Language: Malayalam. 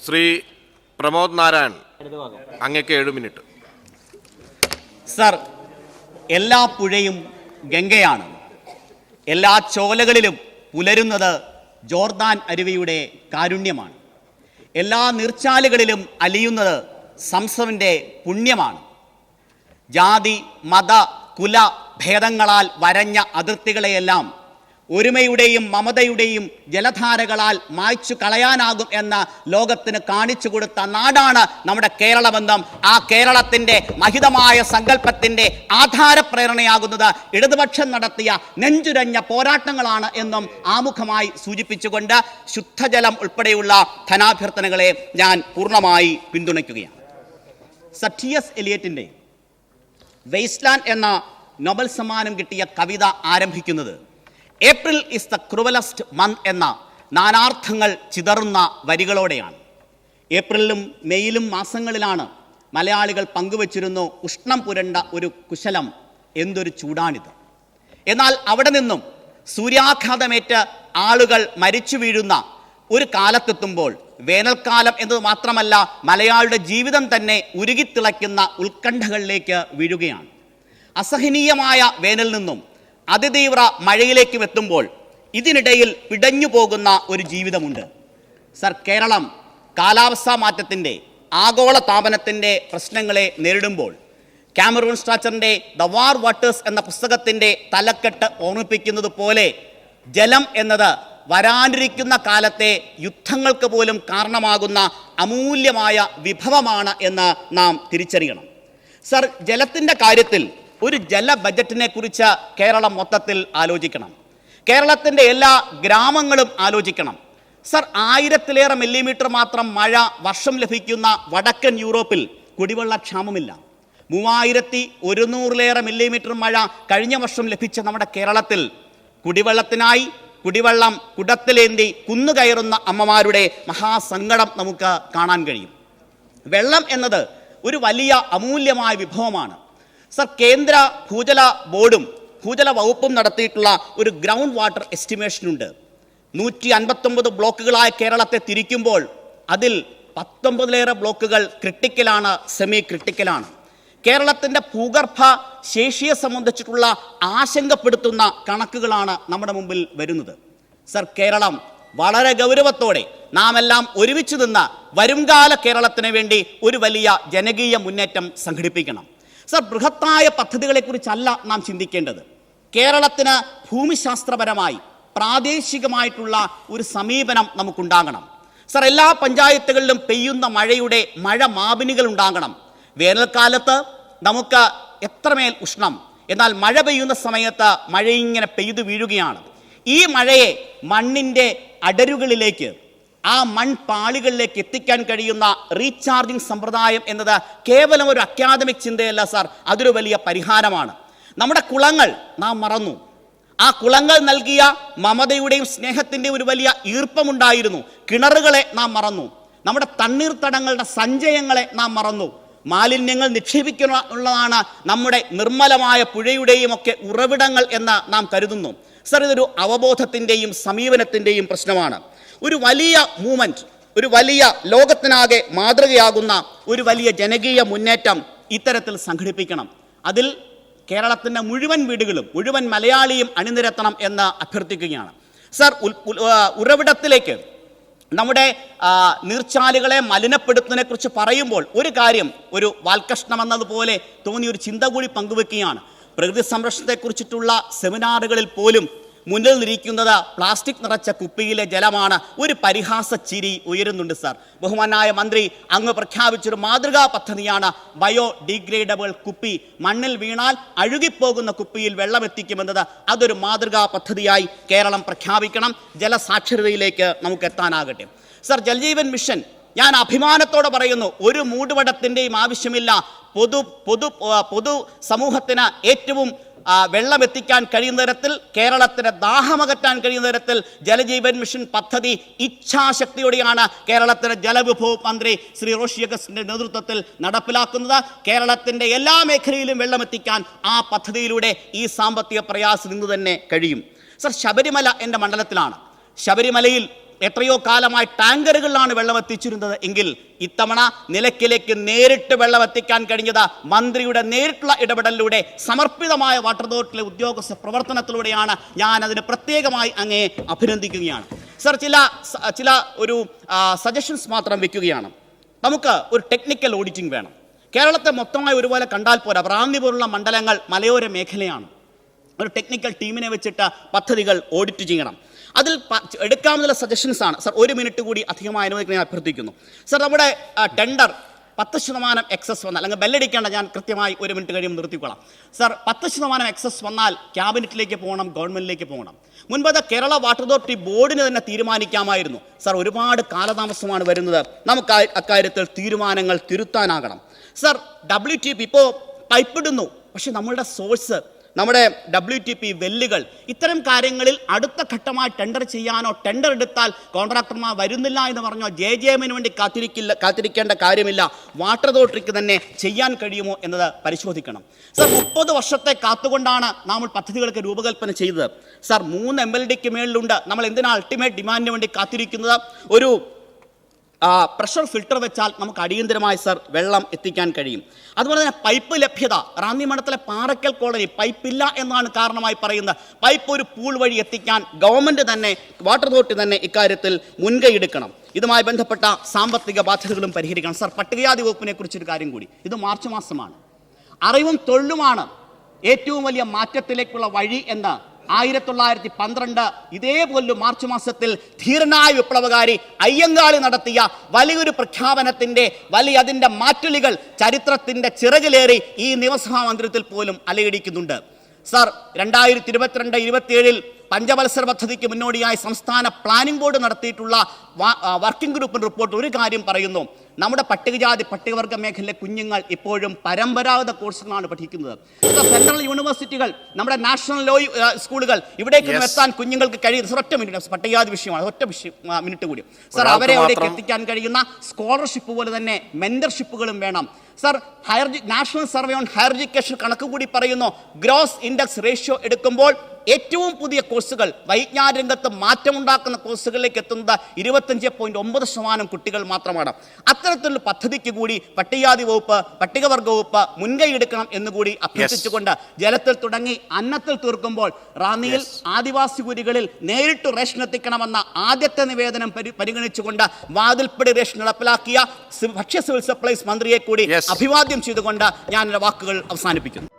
ശ്രീ പ്രമോദ് നാരായൺ, അങ്ങക്ക് 7 മിനിറ്റ്. സർ, എല്ലാ പുഴയും ഗംഗയാണ്. എല്ലാ ചോലകളിലും പുലരുന്നത് ജോർദാൻ അരുവിയുടെ കാരുണ്യമാണ്. എല്ലാ നീർച്ചാലുകളിലും അലിയുന്നത് സംസവിൻ്റെ പുണ്യമാണ്. ജാതി മത കുല ഭേദങ്ങളാൽ വരഞ്ഞ അതിർത്തികളെയെല്ലാം ഒരുമയുടെയും മമതയുടെയും ജലധാരകളാൽ മായ്ച്ചു കളയാനാകും എന്ന് ലോകത്തിന് കാണിച്ചു കൊടുത്ത നാടാണ് നമ്മുടെ കേരളമെന്നും ആ കേരളത്തിൻ്റെ മഹിതമായ സങ്കല്പത്തിൻ്റെ ആധാരപ്രേരണയാകുന്നത് ഇടതുപക്ഷം നടത്തിയ നെഞ്ചുരഞ്ഞ പോരാട്ടങ്ങളാണ് എന്നും ആമുഖമായി സൂചിപ്പിച്ചുകൊണ്ട് ശുദ്ധജലം ഉൾപ്പെടെയുള്ള ധനാഭ്യർത്ഥനകളെ ഞാൻ പൂർണ്ണമായി പിന്തുണയ്ക്കുകയാണ്. T.S. എലിയറ്റിൻ്റെ വേസ്റ്റ്ലാൻഡ് എന്ന നൊബൽ സമ്മാനം കിട്ടിയ കവിത ആരംഭിക്കുന്നത് April is the cruellest month എന്ന നാനാർത്ഥങ്ങൾ ചിതറുന്ന വരികളോടെയാണ്. ഏപ്രിലും മെയിലും മാസങ്ങളിലാണ് മലയാളികൾ പങ്കുവച്ചിരുന്നു ഉഷ്ണം പുരണ്ട ഒരു കുശലം, എന്തൊരു ചൂടാണിത്. എന്നാൽ അവിടെ നിന്നും സൂര്യാഘാതമേറ്റ് ആളുകൾ മരിച്ചു വീഴുന്ന ഒരു കാലത്തെത്തുമ്പോൾ വേനൽക്കാലം എന്നത് മാത്രമല്ല, മലയാളിയുടെ ജീവിതം തന്നെ ഉരുകിത്തിളയ്ക്കുന്ന ഉത്കണ്ഠകളിലേക്ക് വീഴുകയാണ്. അസഹനീയമായ വേനൽ നിന്നും അതിതീവ്ര മഴയിലേക്കും എത്തുമ്പോൾ ഇതിനിടയിൽ പിടഞ്ഞു പോകുന്ന ഒരു ജീവിതമുണ്ട്. സർ, കേരളം കാലാവസ്ഥാ മാറ്റത്തിൻ്റെ ആഗോള താപനത്തിൻ്റെ പ്രശ്നങ്ങളെ നേരിടുമ്പോൾ കാമറൂൺ സ്ട്രാച്ചറിൻ്റെ ദ വാർ വാട്ടേഴ്സ് എന്ന പുസ്തകത്തിൻ്റെ തലക്കെട്ട് ഓർമ്മിപ്പിക്കുന്നത് പോലെ ജലം എന്നത് വരാനിരിക്കുന്ന കാലത്തെ യുദ്ധങ്ങൾക്ക് പോലും കാരണമാകുന്ന അമൂല്യമായ വിഭവമാണ് എന്ന് നാം തിരിച്ചറിയണം. സർ, ജലത്തിൻ്റെ കാര്യത്തിൽ ഒരു ജല ബജറ്റിനെ കുറിച്ച് കേരളം മൊത്തത്തിൽ ആലോചിക്കണം. കേരളത്തിൻ്റെ എല്ലാ ഗ്രാമങ്ങളും ആലോചിക്കണം. സർ, 1000-ലേറെ മില്ലിമീറ്റർ മാത്രം മഴ വർഷം ലഭിക്കുന്ന വടക്കൻ യൂറോപ്പിൽ കുടിവെള്ളക്ഷാമമില്ല. 3100-ലേറെ മില്ലിമീറ്റർ മഴ കഴിഞ്ഞ വർഷം ലഭിച്ച നമ്മുടെ കേരളത്തിൽ കുടിവെള്ളത്തിനായി കുടിവെള്ളം കുടത്തിലേന്തി കുന്നുകയറുന്ന അമ്മമാരുടെ മഹാസങ്കടം നമുക്ക് കാണാൻ കഴിയും. വെള്ളം എന്നത് ഒരു വലിയ അമൂല്യമായ വിഭവമാണ്. സർ, കേന്ദ്ര ഭൂജല ബോർഡും ഭൂജല വകുപ്പും നടത്തിയിട്ടുള്ള ഒരു ഗ്രൗണ്ട് വാട്ടർ എസ്റ്റിമേഷനുണ്ട്. 159 ബ്ലോക്കുകളായ കേരളത്തെ തിരിക്കുമ്പോൾ അതിൽ 19-ലേറെ ബ്ലോക്കുകൾ ക്രിട്ടിക്കലാണ്, സെമി ക്രിട്ടിക്കലാണ്. കേരളത്തിൻ്റെ ഭൂഗർഭ ശേഷിയെ സംബന്ധിച്ചിട്ടുള്ള ആശങ്കപ്പെടുത്തുന്ന കണക്കുകളാണ് നമ്മുടെ മുമ്പിൽ വരുന്നത്. സർ, കേരളം വളരെ ഗൗരവത്തോടെ നാം എല്ലാം ഒരുമിച്ച് നിന്ന് വരുംകാല കേരളത്തിന് വേണ്ടി ഒരു വലിയ ജനകീയ മുന്നേറ്റം സംഘടിപ്പിക്കണം. സർ, ബൃഹത്തായ പദ്ധതികളെക്കുറിച്ചല്ല നാം ചിന്തിക്കേണ്ടത്. കേരളത്തിന് ഭൂമിശാസ്ത്രപരമായി പ്രാദേശികമായിട്ടുള്ള ഒരു സമീപനം നമുക്കുണ്ടാകണം. സർ, എല്ലാ പഞ്ചായത്തുകളിലും പെയ്യുന്ന മഴയുടെ മഴ മാപിനികൾ ഉണ്ടാകണം. വേനൽക്കാലത്ത് നമുക്ക് എത്രമേൽ ഉഷ്ണം, എന്നാൽ മഴ പെയ്യുന്ന സമയത്ത് മഴ ഇങ്ങനെ പെയ്തു വീഴുകയാണ്. ഈ മഴയെ മണ്ണിൻ്റെ അടരുകളിലേക്ക്, ആ മൺപാളികളിലേക്ക് എത്തിക്കാൻ കഴിയുന്ന റീചാർജിങ് സമ്പ്രദായം എന്നത് കേവലം ഒരു അക്കാദമിക് ചിന്തയല്ല സാർ, അതൊരു വലിയ പരിഹാരമാണ്. നമ്മുടെ കുളങ്ങൾ നാം മറന്നു. ആ കുളങ്ങൾ നൽകിയ മമതയുടെയും സ്നേഹത്തിൻ്റെയും ഒരു വലിയ ഈർപ്പമുണ്ടായിരുന്നു. കിണറുകളെ നാം മറന്നു. നമ്മുടെ തണ്ണീർത്തടങ്ങളുടെ സഞ്ചയങ്ങളെ നാം മറന്നു. മാലിന്യങ്ങൾ നിക്ഷേപിക്കാനുള്ളതാണ് നമ്മുടെ നിർമ്മലമായ പുഴയുടെയും ഒക്കെ ഉറവിടങ്ങൾ എന്ന് നാം കരുതുന്നു. സർ, ഇതൊരു അവബോധത്തിൻ്റെയും സമീപനത്തിൻ്റെയും പ്രശ്നമാണ്. ഒരു വലിയ മൂവ്മെൻറ്റ്, ഒരു വലിയ ലോകത്തിനാകെ മാതൃകയാകുന്ന ഒരു വലിയ ജനകീയ മുന്നേറ്റം ഇത്തരത്തിൽ സംഘടിപ്പിക്കണം. അതിൽ കേരളത്തിൻ്റെ മുഴുവൻ വീടുകളും മുഴുവൻ മലയാളിയും അണിനിരത്തണം എന്ന് അഭ്യർത്ഥിക്കുകയാണ്. സർ, ഉറവിടത്തിലേക്ക് നമ്മുടെ നീർച്ചാലുകളെ മലിനപ്പെടുത്തുന്നതിനെ കുറിച്ച് പറയുമ്പോൾ ഒരു കാര്യം, ഒരു വാൽകഷ്ണം എന്നതുപോലെ തോന്നിയൊരു ചിന്ത കൂടി പങ്കുവെക്കുകയാണ്. പ്രകൃതി സംരക്ഷണത്തെക്കുറിച്ചിട്ടുള്ള സെമിനാറുകളിൽ പോലും മുന്നിൽ നിൽക്കുന്നത് പ്ലാസ്റ്റിക് നിറച്ച കുപ്പിയിലെ ജലമാണ്. ഒരു പരിഹാസ ചിരി ഉയരുന്നുണ്ട് സാർ. ബഹുമാനായ മന്ത്രി അങ്ങ് പ്രഖ്യാപിച്ചൊരു മാതൃകാ പദ്ധതിയാണ് ബയോഡിഗ്രേഡബിൾ കുപ്പി. മണ്ണിൽ വീണാൽ അഴുകിപ്പോകുന്ന കുപ്പിയിൽ വെള്ളം എത്തിക്കുമെന്നത് അതൊരു മാതൃകാ പദ്ധതിയായി കേരളം പ്രഖ്യാപിക്കണം. ജലസാക്ഷരതയിലേക്ക് നമുക്ക് എത്താനാകട്ടെ. സർ, ജൽജീവൻ മിഷൻ ഞാൻ അഭിമാനത്തോടെ പറയുന്നു, ഒരു മൂടുപടത്തിൻ്റെയും ആവശ്യമില്ല. പൊതു സമൂഹത്തിന് ഏറ്റവും വെള്ളം എത്തിക്കാൻ കഴിയുന്ന തരത്തിൽ, കേരളത്തിന് ദാഹമകറ്റാൻ കഴിയുന്ന തരത്തിൽ ജലജീവൻ മിഷൻ പദ്ധതി ഇച്ഛാശക്തിയോടെയാണ് കേരളത്തിലെ ജലവിഭവ മന്ത്രി ശ്രീ റോഷി അഗസ്റ്റിൻ്റെ നേതൃത്വത്തിൽ നടപ്പിലാക്കുന്നത്. കേരളത്തിൻ്റെ എല്ലാ മേഖലയിലും വെള്ളമെത്തിക്കാൻ ആ പദ്ധതിയിലൂടെ ഈ സാമ്പത്തിക പ്രയാസം നിന്ന് തന്നെ കഴിയും. സർ, ശബരിമല എൻ്റെ മണ്ഡലത്തിലാണ്. ശബരിമലയിൽ എത്രയോ കാലമായി ടാങ്കറുകളിലാണ് വെള്ളം എത്തിച്ചിരുന്നത് എങ്കിൽ ഇത്തവണ നിലയ്ക്കലേക്ക് നേരിട്ട് വെള്ളം എത്തിക്കാൻ കഴിഞ്ഞത് മന്ത്രിയുടെ നേരിട്ടുള്ള ഇടപെടലിലൂടെ സമർപ്പിതമായ വാട്ടർ അതോറിറ്റിയിലെ ഉദ്യോഗസ്ഥ പ്രവർത്തനത്തിലൂടെയാണ്. ഞാൻ അതിന് പ്രത്യേകമായി അങ്ങേ അഭിനന്ദിക്കുകയാണ്. സർ, ചില ഒരു സജഷൻസ് മാത്രം വെക്കുകയാണ്. നമുക്ക് ഒരു ടെക്നിക്കൽ ഓഡിറ്റിംഗ് വേണം. കേരളത്തെ മൊത്തമായി ഒരുപോലെ കണ്ടാൽ പോരാ. റാന്നി പോലുള്ള മണ്ഡലങ്ങൾ മലയോര മേഖലയാണ്. ഒരു ടെക്നിക്കൽ ടീമിനെ വെച്ചിട്ട് പദ്ധതികൾ ഓഡിറ്റ് ചെയ്യണം. അതിൽ എടുക്കാവുന്ന സജഷൻസ് ആണ്. സർ, 1 മിനിറ്റ് കൂടി അധികമായി അനുവദിക്കാൻ അഭ്യർത്ഥിക്കുന്നു. സർ, നമ്മുടെ ടെൻഡർ 10% എക്സസ് വന്നാൽ, അല്ലെങ്കിൽ ബെല്ലടിക്കേണ്ട, ഞാൻ കൃത്യമായി 1 മിനിറ്റ് കഴിയുമ്പോൾ നിർത്തിക്കൊള്ളാം. സർ, 10% എക്സസ് വന്നാൽ ക്യാബിനറ്റിലേക്ക് പോകണം, ഗവൺമെന്റിലേക്ക് പോകണം. മുൻപത് കേരള വാട്ടർ അതോറിറ്റി ബോർഡിന് തന്നെ തീരുമാനിക്കാമായിരുന്നു. സർ, ഒരുപാട് കാലതാമസമാണ് വരുന്നത്. നമുക്ക് അക്കാര്യത്തിൽ തീരുമാനങ്ങൾ തിരുത്താനാകണം. സർ, WTP ഇപ്പോൾ പൈപ്പിടുന്നു, പക്ഷെ നമ്മളുടെ സോഴ്സ്, നമ്മുടെ WTP വെല്ലുകൾ, ഇത്തരം കാര്യങ്ങളിൽ അടുത്ത ഘട്ടമായി ടെൻഡർ ചെയ്യാനോ, ടെൻഡർ എടുത്താൽ കോൺട്രാക്ടർമാർ വരുന്നില്ല എന്ന് പറഞ്ഞോ JJMന് വേണ്ടി കാത്തിരിക്കേണ്ട കാര്യമില്ല. വാട്ടർ അതോറിറ്റിക്ക് തന്നെ ചെയ്യാൻ കഴിയുമോ എന്നത് പരിശോധിക്കണം. സർ, 30 വർഷത്തെ കാത്തുകൊണ്ടാണ് നമ്മൾ പദ്ധതികൾക്ക് രൂപകൽപ്പന ചെയ്തത്. സർ, 3 MLDക്ക് മേളിലുണ്ട്. നമ്മൾ എന്തിനാ അൾട്ടിമേറ്റ് ഡിമാൻഡിന് വേണ്ടി കാത്തിരിക്കുന്നത്? ഒരു പ്രഷർ ഫിൽട്ടർ വെച്ചാൽ നമുക്ക് അടിയന്തരമായി സർ വെള്ളം എത്തിക്കാൻ കഴിയും. അതുപോലെ തന്നെ പൈപ്പ് ലഭ്യത. റാന്നി മണ്ഡലത്തിലെ പാറക്കൽ കോളനി പൈപ്പില്ല എന്നാണ് കാരണമായി പറയുന്നത്. പൈപ്പ് ഒരു പൂൾ വഴി എത്തിക്കാൻ ഗവൺമെന്റ് തന്നെ, വാട്ടർ അതോറിറ്റി തന്നെ ഇക്കാര്യത്തിൽ മുൻകൈ എടുക്കണം. ഇതുമായി ബന്ധപ്പെട്ട സാമ്പത്തിക ബാധ്യതകളും പരിഹരിക്കണം. സർ, പട്ടികജാതി വകുപ്പിനെ കുറിച്ചൊരു കാര്യം കൂടി. ഇത് മാർച്ച് മാസമാണ്. അറിവും തൊഴിലുമാണ് ഏറ്റവും വലിയ മാറ്റത്തിലേക്കുള്ള വഴി എന്ന് 1912 ഇതേപോലെ മാർച്ച് മാസത്തിൽ ധീരനായ വിപ്ലവകാരി അയ്യങ്കാളി നടത്തിയ വലിയൊരു പ്രഖ്യാപനത്തിന്റെ അതിന്റെ മാറ്റുലികൾ ചരിത്രത്തിന്റെ ചിറകിലേറി ഈ നിയമസഭാ മന്ദിരത്തിൽ പോലും അലയടിക്കുന്നുണ്ട്. സർ, 2022-27 പഞ്ചവത്സര പദ്ധതിക്ക് മുന്നോടിയായി സംസ്ഥാന പ്ലാനിംഗ് ബോർഡ് നടത്തിയിട്ടുള്ള വർക്കിംഗ് ഗ്രൂപ്പിന്റെ റിപ്പോർട്ട് ഒരു കാര്യം പറയുന്നു. നമ്മുടെ പട്ടികജാതി പട്ടികവർഗ മേഖലയിലെ കുഞ്ഞുങ്ങൾ ഇപ്പോഴും പരമ്പരാഗത കോഴ്സുകളാണ് പഠിക്കുന്നത്. സെൻട്രൽ യൂണിവേഴ്സിറ്റികൾ, നമ്മുടെ നാഷണൽ ലോ സ്കൂളുകൾ, ഇവിടേക്ക് എത്താൻ കുഞ്ഞുങ്ങൾക്ക് കഴിയുന്ന ഒറ്റ മിനിറ്റ്, പട്ടികജാതി വിഷയമാണ്, ഒറ്റ മിനിറ്റ് കൂടി. സർ, അവരെ അവിടേക്ക് എത്തിക്കാൻ കഴിയുന്ന സ്കോളർഷിപ്പ് പോലെ തന്നെ മെന്റർഷിപ്പുകളും വേണം. Sir, national survey on higher education കണക്ക് കൂടി പറയുന്നു. ഗ്രോസ് ഇൻഡെക്സ് റേഷ്യോ എടുക്കുമ്പോൾ ഏറ്റവും പുതിയ കോഴ്സുകൾ, വൈജ്ഞാനിക രംഗത്ത് മാറ്റമുണ്ടാക്കുന്ന കോഴ്സുകളിലേക്ക് എത്തുന്നത് 25.9% കുട്ടികൾ മാത്രമാണ്. അത്തരത്തിലുള്ള പദ്ധതിക്ക് കൂടി പട്ടികജാതി വകുപ്പ്, പട്ടികവർഗ വകുപ്പ് മുൻകൈ എടുക്കണം എന്നുകൂടി അഭ്യർത്ഥിച്ചുകൊണ്ട്, ജലത്തിൽ തുടങ്ങി അന്നത്തിൽ തീർക്കുമ്പോൾ റാന്നിയിൽ ആദിവാസി കുരികളിൽ നേരിട്ട് റേഷൻ എത്തിക്കണമെന്ന ആദ്യത്തെ നിവേദനം പരിഗണിച്ചുകൊണ്ട് വാതിൽപ്പടി റേഷൻ നടപ്പിലാക്കിയ ഭക്ഷ്യ സിവിൽ സപ്ലൈസ് മന്ത്രിയെ കൂടി അഭിവാദ്യം ചെയ്തുകൊണ്ട് ഞാൻ എൻ്റെ വാക്കുകൾ അവസാനിപ്പിക്കുന്നു.